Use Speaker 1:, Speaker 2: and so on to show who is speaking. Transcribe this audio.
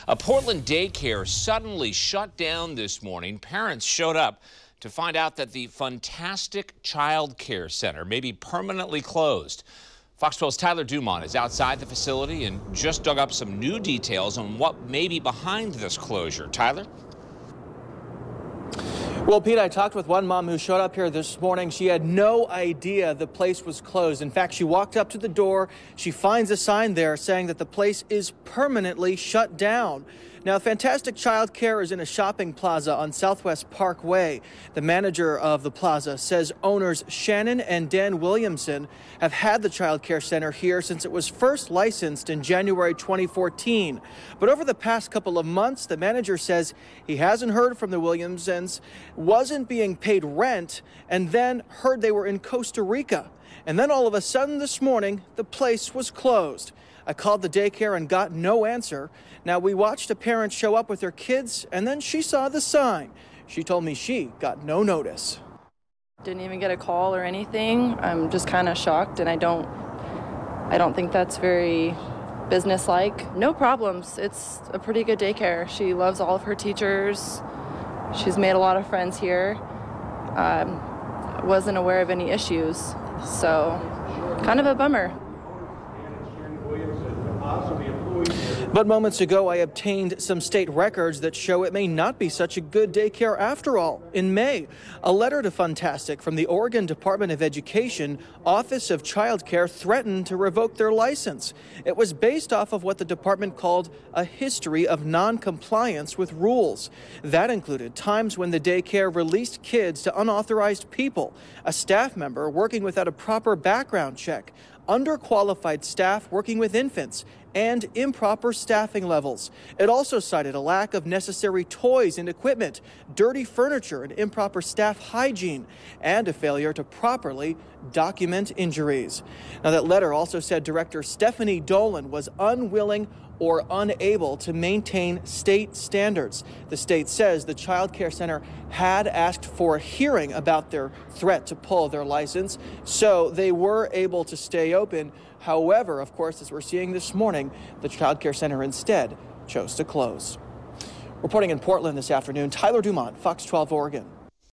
Speaker 1: A Portland daycare suddenly shut down this morning. Parents showed up to find out that the Funtastic Child Care Center may be permanently closed. Fox 12's Tyler Dumont is outside the facility and just dug up some new details on what may be behind this closure. Tyler?
Speaker 2: Well, Pete, I talked with one mom who showed up here this morning. She had no idea the place was closed. In fact, she walked up to the door. She finds a sign there saying that the place is permanently shut down. Now, Funtastic Child Care is in a shopping plaza on Southwest Parkway. The manager of the plaza says owners Shannon and Dan Williamson have had the child care center here since it was first licensed in January 2014. But over the past couple of months, the manager says he hasn't heard from the Williamsons, wasn't being paid rent, and then heard they were in Costa Rica. And then all of a sudden this morning, the place was closed. I called the daycare and got no answer. Now, we watched a parent show up with her kids, and then she saw the sign. She told me she got no notice.
Speaker 3: Didn't even get a call or anything. I'm just kind of shocked, and I don't think that's very businesslike. No problems. It's a pretty good daycare. She loves all of her teachers. She's made a lot of friends here. Wasn't aware of any issues, so kind of a bummer.
Speaker 2: But moments ago, I obtained some state records that show it may not be such a good daycare after all. In May, a letter to Funtastic from the Oregon Department of Education Office of Child Care threatened to revoke their license. It was based off of what the department called a history of non-compliance with rules. That included times when the daycare released kids to unauthorized people, a staff member working without a proper background check, underqualified staff working with infants, and improper staffing levels. It also cited a lack of necessary toys and equipment, dirty furniture and improper staff hygiene, and a failure to properly document injuries. Now, that letter also said Director Stephanie Dolan was unwilling or unable to maintain state standards. The state says the child care center had asked for a hearing about their threat to pull their license, so they were able to stay open. However, of course, as we're seeing this morning, the child care center instead chose to close. Reporting in Portland this afternoon, Tyler Dumont, Fox 12 Oregon.